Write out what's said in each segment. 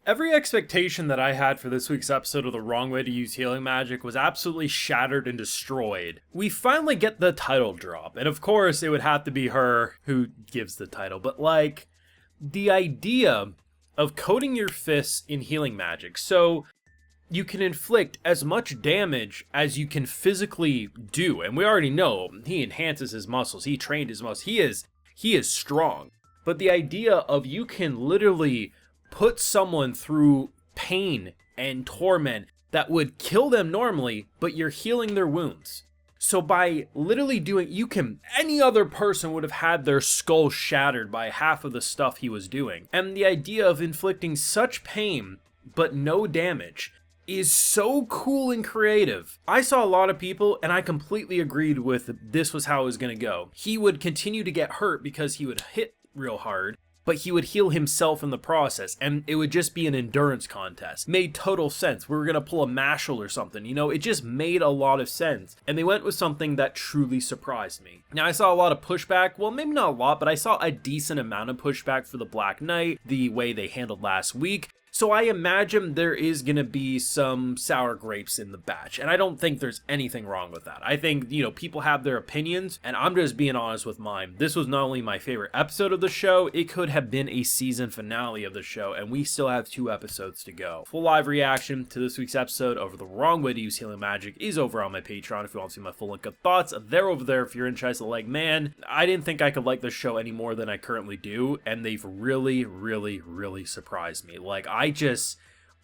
Every expectation that I had for this week's episode of The Wrong Way to Use Healing Magic was absolutely shattered and destroyed. We finally get the title drop, and of course it would have to be her who gives the title, but like, the idea of coating your fists in healing magic, so you can inflict as much damage as you can physically do, and we already know he enhances his muscles, he trained his muscles, he is strong, but the idea of you can literally put someone through pain and torment that would kill them normally, but you're healing their wounds. So by literally any other person would have had their skull shattered by half of the stuff he was doing. And the idea of inflicting such pain, but no damage, is so cool and creative. I saw a lot of people, and I completely agreed with this was how it was going to go. He would continue to get hurt because he would hit real hard, but he would heal himself in the process, and it would just be an endurance contest. Made total sense. We were gonna pull a Mashal or something, it just made a lot of sense. And they went with something that truly surprised me. Now, I saw a lot of pushback, well, maybe not a lot, but I saw a decent amount of pushback for the Black Knight, the way they handled last week. So I imagine there is going to be some sour grapes in the batch, and I don't think there's anything wrong with that. I think, people have their opinions, and I'm just being honest with mine. This was not only my favorite episode of the show, it could have been a season finale of the show, and we still have 2 episodes to go. Full live reaction to this week's episode over The Wrong Way to Use Healing Magic is over on my Patreon if you want to see my full link of thoughts. They're over there if you're interested. Like, man, I didn't think I could like this show any more than I currently do, and they've really, really, really surprised me. Like,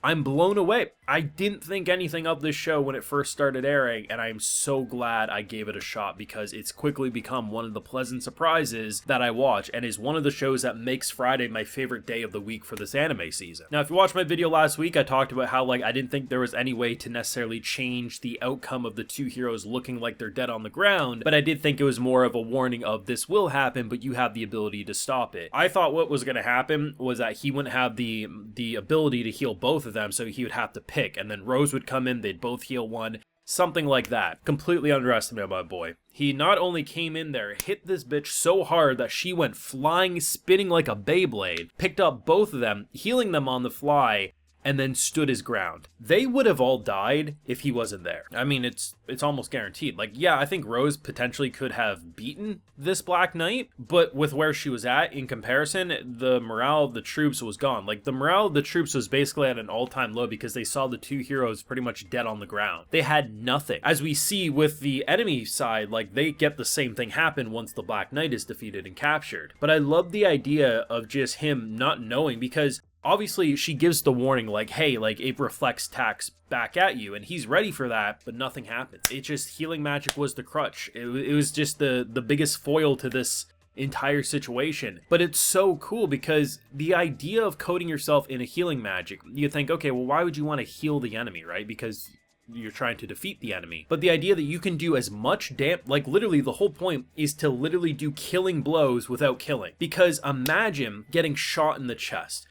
I'm blown away. I didn't think anything of this show when it first started airing, and I'm so glad I gave it a shot because it's quickly become one of the pleasant surprises that I watch and is one of the shows that makes Friday my favorite day of the week for this anime season. Now, if you watched my video last week, I talked about how I didn't think there was any way to necessarily change the outcome of the 2 heroes looking like they're dead on the ground, but I did think it was more of a warning of this will happen, but you have the ability to stop it. I thought what was going to happen was that he wouldn't have the ability to heal both of them, so he would have to pick, and then Rose would come in, they'd both heal one, something like that. Completely underestimated my boy. He not only came in there, hit this bitch so hard that she went flying, spinning like a Beyblade, picked up both of them, healing them on the fly, and then stood his ground. They would have all died if he wasn't there. I mean, it's almost guaranteed. Yeah, I think Rose potentially could have beaten this Black Knight, but with where she was at in comparison, the morale of the troops was gone. The morale of the troops was basically at an all-time low because they saw the 2 heroes pretty much dead on the ground. They had nothing. As we see with the enemy side, they get the same thing happen once the Black Knight is defeated and captured. But I love the idea of just him not knowing, because obviously she gives the warning hey, it reflects attacks back at you, and he's ready for that, but nothing happens. It just, healing magic was the crutch. It was just the biggest foil to this entire situation. But it's so cool because the idea of coating yourself in a healing magic, you think, okay, well, why would you want to heal the enemy, right? Because you're trying to defeat the enemy. But the idea that you can do as much literally the whole point is to literally do killing blows without killing. Because imagine getting shot in the chest.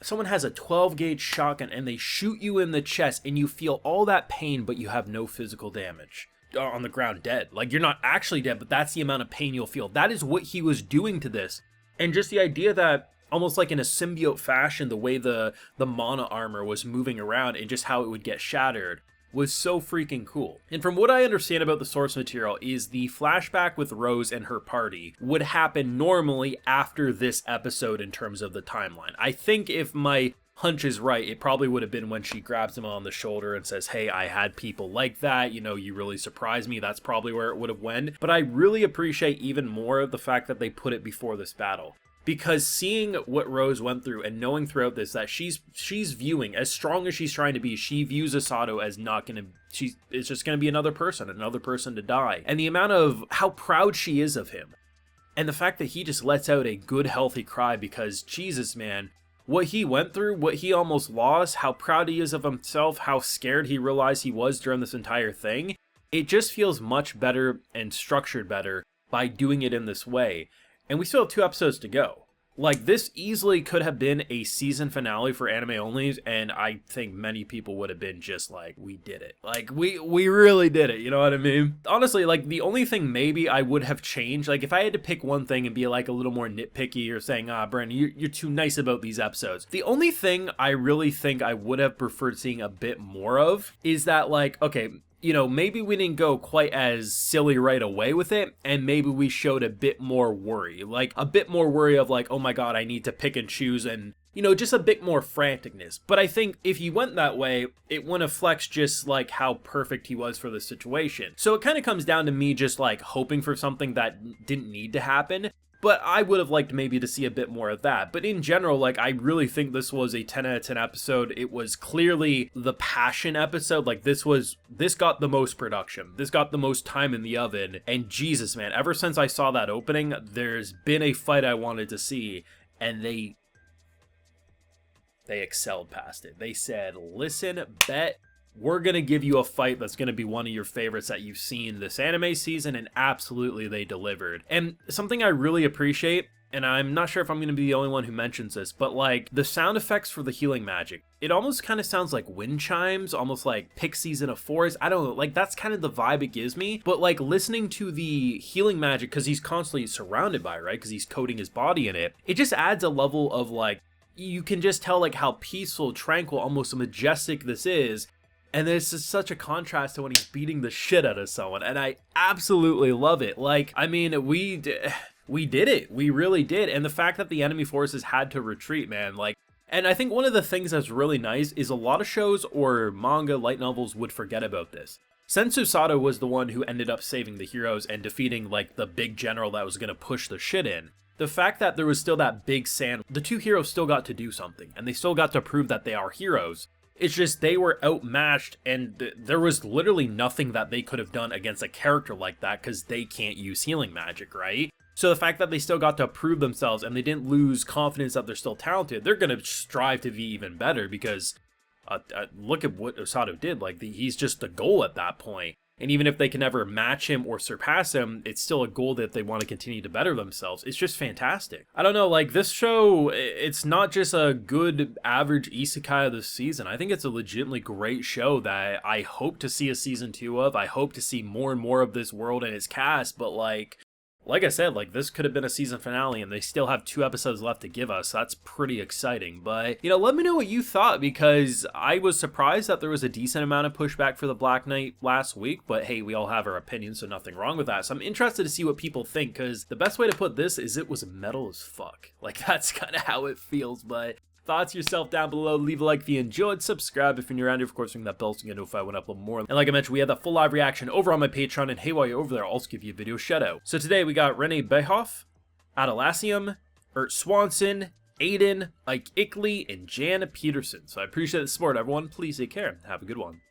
Someone has a 12-gauge shotgun and they shoot you in the chest and you feel all that pain, but you have no physical damage. On the ground dead. You're not actually dead, but that's the amount of pain you'll feel. That is what he was doing to this. And just the idea that almost in a symbiote fashion, the way the mana armor was moving around and just how it would get shattered was so freaking cool. And from what I understand about the source material is the flashback with Rose and her party would happen normally after this episode in terms of the timeline. I think if my hunch is right, it probably would have been when she grabs him on the shoulder and says, hey, I had people like that, you really surprised me. That's probably where it would have went. But I really appreciate even more of the fact that they put it before this battle. Because seeing what Rose went through and knowing throughout this that she's viewing, as strong as she's trying to be, she views Asato as not going to, it's just going to be another person to die. And the amount of how proud she is of him. And the fact that he just lets out a good, healthy cry because, Jesus, man, what he went through, what he almost lost, how proud he is of himself, how scared he realized he was during this entire thing. It just feels much better and structured better by doing it in this way. And we still have 2 episodes to go. Like, this easily could have been a season finale for anime onlys, and I think many people would have been just like, we did it. Like, we really did it, you know what I mean? Honestly, like, the only thing maybe I would have changed, like, if I had to pick one thing and be, like, a little more nitpicky or saying, Brandon, you're too nice about these episodes. The only thing I really think I would have preferred seeing a bit more of is that, like, okay, you know, maybe we didn't go quite as silly right away with it, and maybe we showed a bit more worry. Like, a bit more worry of like, oh my god, I need to pick and choose, and, you know, just a bit more franticness. But I think if you went that way, it wouldn't have flexed just like how perfect he was for the situation. So it kind of comes down to me just like hoping for something that didn't need to happen. But I would have liked maybe to see a bit more of that. But in general, like, I really think this was a 10 out of 10 episode. It was clearly the passion episode. Like, this got the most production. This got the most time in the oven. And Jesus, man, ever since I saw that opening, there's been a fight I wanted to see. And they excelled past it. They said, listen, bet, we're going to give you a fight that's going to be one of your favorites that you've seen this anime season, and absolutely they delivered. And something I really appreciate, and I'm not sure if I'm going to be the only one who mentions this, but like the sound effects for the healing magic, it almost kind of sounds like wind chimes, almost like pixies in a forest. I don't know, like that's kind of the vibe it gives me. But like listening to the healing magic, because he's constantly surrounded by it, right? Because he's coating his body in it. It just adds a level of like, you can just tell like how peaceful, tranquil, almost majestic this is. And there's just such a contrast to when he's beating the shit out of someone. And I absolutely love it. Like, I mean, we did it. We really did. And the fact that the enemy forces had to retreat, man, like, and I think one of the things that's really nice is a lot of shows or manga, light novels would forget about this. Sensu Sato was the one who ended up saving the heroes and defeating, like, the big general that was going to push the shit in. The fact that there was still that big sand, the two heroes still got to do something. And they still got to prove that they are heroes. It's just they were outmatched, and there was literally nothing that they could have done against a character like that because they can't use healing magic, right? So the fact that they still got to prove themselves and they didn't lose confidence that they're still talented, they're going to strive to be even better because look at what Osato did. Like, he's just the goal at that point. And even if they can never match him or surpass him, it's still a goal that they want to continue to better themselves. It's just fantastic. I don't know, like, this show, it's not just a good average isekai of the season. I think it's a legitimately great show that I hope to see a season 2 of. I hope to see more and more of this world and its cast, but like I said, like, this could have been a season finale and they still have 2 episodes left to give us. That's pretty exciting. But, you know, let me know what you thought, because I was surprised that there was a decent amount of pushback for the Black Knight last week. But hey, we all have our opinions, so nothing wrong with that. So I'm interested to see what people think, because the best way to put this is it was metal as fuck. Like, that's kind of how it feels. But thoughts yourself down below. Leave a like if you enjoyed. Subscribe if you're new around here. Of course, ring that bell so you get notified when I upload more. And like I mentioned, we have that full live reaction over on my Patreon. And hey, while you're over there, I'll also give you a video shout out. So today we got Renee Behoff, Adelassium, Ert Swanson, Aiden, Ike Ickley, and Jan Peterson. So I appreciate the support, everyone. Please take care. Have a good one.